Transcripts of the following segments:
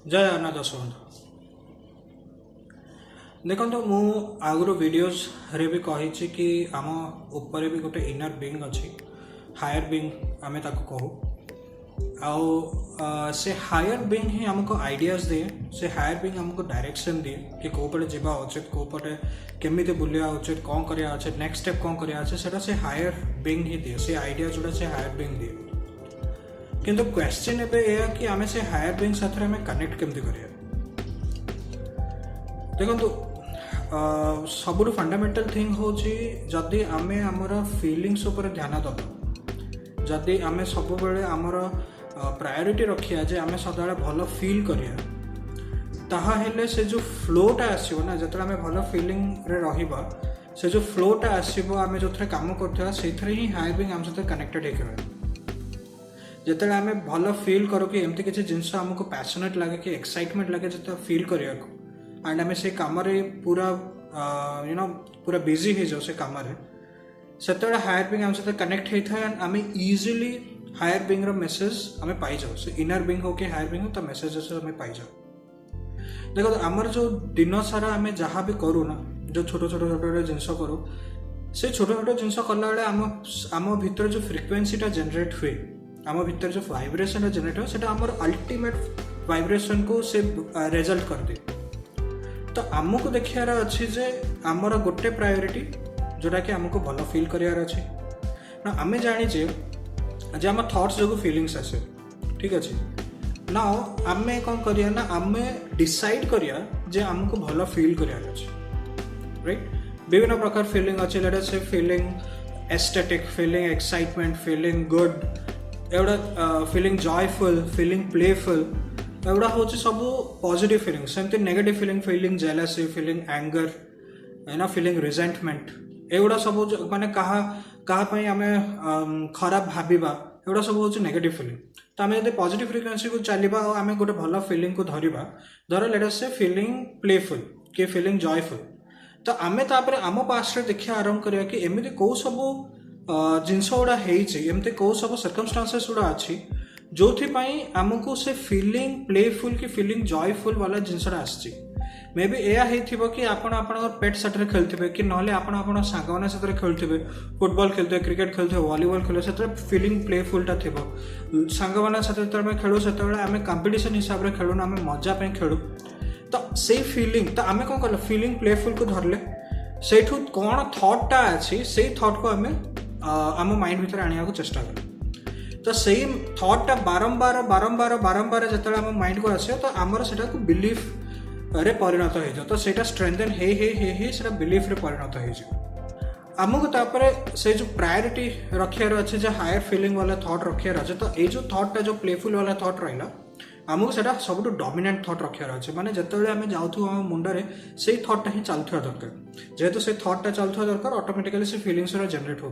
जय जगन्नाथ दर्शक बंधु देखो मु आगुरी वीडियोस रे भी कही कि आम ऊपर भी गोटे इनर बीइंग अच्छी हायर बीइंग आमे ताको कहू से हायर बीइंग ही हमको आइडियाज दिए से हायर बीइंग हमको डायरेक्शन दिए कि कौ पटे जावा उचित कौ पटे केमिति बुलिया उचित कौन करिया उचित नेक्स्ट स्टेप कौन करिया उचित सेटा से हायर बीइंग ही दिए से आइडिया जोड़ा से हायर बीइंग दिए किंतु क्वेश्चन एबे एया कि आमे से हायर बीइंग साथ में कनेक्ट केमति करिया देखो सबुठ फंडामेंटल थिंग हूँ जदि आमे आमर फीलिंग्स उपर ध्यान दबा जदि आमे सब बेले आमर प्रायोरिटी रखिया जे आमे सदा भल फील करिया ताहा हेले से जो फ्लोटा आसीबो ना जतरा आमे भल फीलिंग रे रहिबा से जो फ्लोटा आसीबो आमे जोथरे काम करथवा सेथरे ही हायर बीइंग आम सहित कनेक्टेड हे करबा जतरा आमे भल फील करू कि एमती किछि जिंस हमको पैशनेट लागे कि एक्साइटमेंट लागे जत फील करिया को एंड आम से कम पूरा पूरा बिजी हो जाओ से कम से हायर बीइंग आम सहित कनेक्ट होता है एंड आम इजिली हायर बीइंग रो मेसेज आम पाई जाओ से इनर बीइंग हो कि हायर बीइंग हो तो मेसेजेस आम पाई जाओ देखो आमर जो दिन सारा आम जहाँ भी करूँ ना जो छोट छोट छोट जिनस करूँ से छोट छोट जिनस कला आम भीतर जो फ्रिक्वेन्सीटा जेनरेट हुए आम भीतर जो वाइब्रेशन जेनरेट हुए से आमर अल्टीमेट वाइब्रेशन को से रिजल्ट कर दे तो आमको देखार अच्छी जे आमर गोटे प्रायोरिटी जोटा कि आमको भल फील करार अच्छे ना आम जाचे जे आम थॉट्स जो फीलिंग्स आसे ठीक अच्छे ना आम कौन करिया ना आम डिसाइड करिया जे आमको भल फील करार अच्छे राइट विभिन्न प्रकार फीलिंग अच्छे लेट से feeling aesthetic feeling excitement feeling good एवढा फीलिंग जॉयफुल फीलिंग प्लेफुल एवढा हूँ सब पॉजिटिव फीलिंग सेमती negative feeling jealousy feeling anger feeling resentment एवढा सब माने कहाँ आम खराब भाविबा एवढा सब हूँ नेगेटिव फीलिंग तो आम जब पॉजिटिव फ्रिक्वेंसी को चलवा और आम गोटे भल फीलिंग को धरवा धर लेट अस से फीलिंग प्लेफुल कि फीलिंग जॉयफुल तो आम आम पास्ट देखा आरंभ करिया कि एमती कौ सब जिनस गुड़ा होमती कौ सब सर्कमस्टांसेस गुड़ा अच्छी जो आमको से फीलिंग प्लेफुल कि फीलिंग जॉयफुल वाला जिनसा आसी मे बी एया कि आपण पेट साथ खेलते कि ना आपण सांग मैंने साथ खेलुवे फुटबॉल खेलते क्रिकेट खेलते वॉलीबॉल खेलते से फीलिंग प्लेफुलटा थी सांग मैंने साथ खेलु से आम कंपिटिशन हिसाब से खेलुना आम मजापी खेलु तो से फीलिंग तो आम कौन कल फीलिंग प्लेफुल को धरले से कौन थॉटटा अच्छी से थॉट को आम आम माइंड भीतर आने को चेष्टा करें तो सेम थॉटटा बारंबार बारंबार बारंबार जो आम माइंड को आसे तो आमर से बिलीफ रे परिणत हो तो सेटा स्ट्रेंथन हे बिलीफ रे परिणत हो आमको तापर से जो प्रायोरिटी रखार अच्छे जो हायर फीलिंग वाला थॉट रखार अच्छे तो ये जो थॉटटा जो प्लेफुल वाला थॉट रहा आमको से सब डोमिनेंट थॉट रखार अच्छे माने जिते आम जाऊँ आम मुंडे से थॉटटा ही चलुवा दरकार जेहेतु से थॉटटा चलुवा दरकार ऑटोमेटिकली से फीलिंग्स जेनरेट हो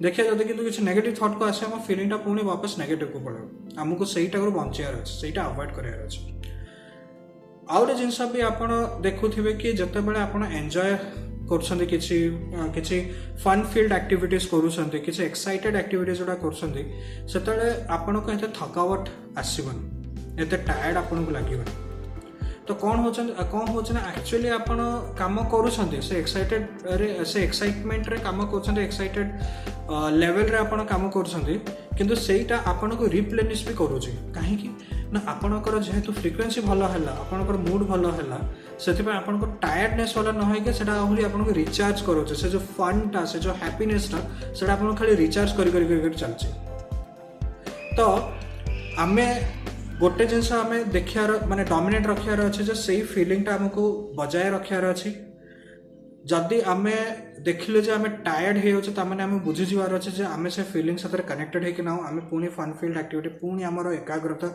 देखिए जब कि किसी नेगेटिव थॉट को आसे आम फीलिंगटा पुणी वापस नेगेटिव को पड़े आमको सहीटा बचार अच्छे सहीटा अवॉइड करार अच्छे आउ गोटे जिनस भी आप देखुवे कि जिते बड़े आप एंजॉय कर किसी फन फील्ड एक्टिविटीज करुँच किसी एक्साइटेड एक्टिविटीज जोड़ा कर आपन को थकावट आसबनी एत टायर्ड आपन को लगे तो कौन हो ना एक्चुअली आप कम कर से एक्साइटेड से एक्साइटमेंट रे कम कर एक्साइटेड लेवल रे आप कम कर सेटा आपन को रिप्लेनिश भी करुँचे कहीं ना आपणकर जेहेतु फ्रिक्वेन्सी भल है आपणकर मूड भल है से आपन को टायर्डनेस वाला न हो कि आहरी आपको रिचार्ज करोचे से जो फनटा से जो हैप्पीनेसटा से आप खाली रिचार्ज कर चलचे तो आमे गोटे जिनस आम देखार माने डोमिनेट रखार अच्छे जो से फीलिंगटा आमको बजाय रखार अच्छी जदि आम देखिले जे आम टायर्ड हो तो आम बुझीजार अच्छे आम से फीलिंग साथ कनेक्टेड है कि ना आम पुणी फन फील्ड एक्टिविटी पुणी आमर एकाग्रता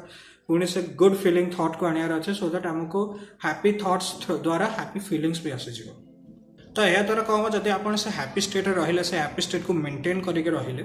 पुणी से गुड फीलिंग थॉट को आनार अच्छे सो दैट आमको हैप्पी थॉट्स द्वारा हैप्पी फीलिंग्स भी आसीज तो यह द्वारा कौन जब आप से हैप्पी स्टेट रहिले से हैप्पी स्टेट को मेंटेन करके रहिले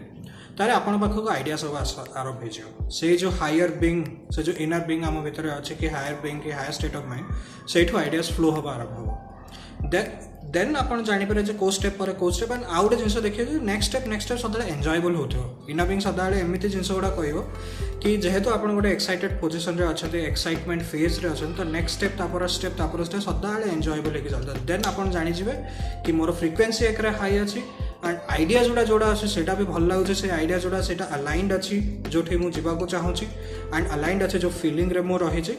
तारे आपण पाखक आइडिया सब आरंभ हो से जो हायर बीइंग से जो इनर बीइंग आम भीतर अच्छे कि हायर बीइंग कि हायर स्टेट ऑफ माइंड से आइडियाज फ्लो हवा आरंभ हो देन आपण जानीपर जे को स्टेप पर को स्टेप एंड आउ गोटे जिन देखिए नेक्स्ट स्टेप सदा एंजॉयबल होतो इना बिंग सदा एमती जिन गुड़ा कह कि जेहेतु आप गोटे एक्साइटेड पोजिशन रे अच्छा एक्साइटमेंट फेज रे अच्छा तो नेक्स्ट स्टेप स्टेप सदा एंजॉयबल होकर चलता देन आप जानीजे कि मोर फ्रिक्वेन्सी एक हाई अच्छी एंड आइडिया जोड़ा जोड़ा अच्छे सेटा भी भल लगुच से आइडिया जोड़ा से अलाइंड अच्छी जो मुझे चाहूँगी एंड अलाइंड अच्छे जो फीलिंग रे मो रही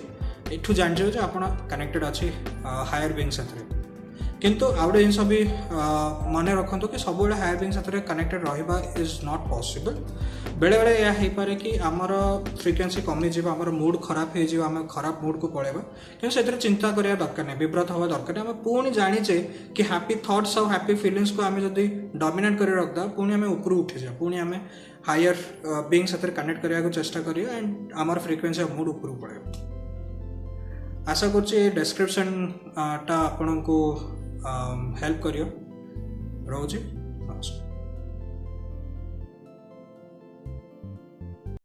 एठू जान आप कनेक्टेड अच्छी हायर बीइंग साथ किंतु आउ गए जिन भी मन रखु कि सब हायर बीइंग साथ कनेक्टेड रहा इज नॉट पॉसिबल बेले बेले यह हो पारे कि आमर फ्रिक्वेन्सी कमिज आम मूड खराब हो आम खराब मूड को पलैबा कि से चिंता करिया दरकार नहीं विब्रत हवा दरकार नहीं आम पुणी जानीचे कि हैप्पी थॉट्स और हैप्पी फीलिंग्स को आम जब डोमिनेट कर रखदा पुणी आम ऊपर उठीजा पुणी आम हायर बीइंग साथ कनेक्ट करने को चेष्टा करिया एंड आमर फ्रिक्वेन्सी मूड ऊपर पलैबा आशा कर डिस्क्रिप्शन टा आपन को हेल्प करियो रोजी।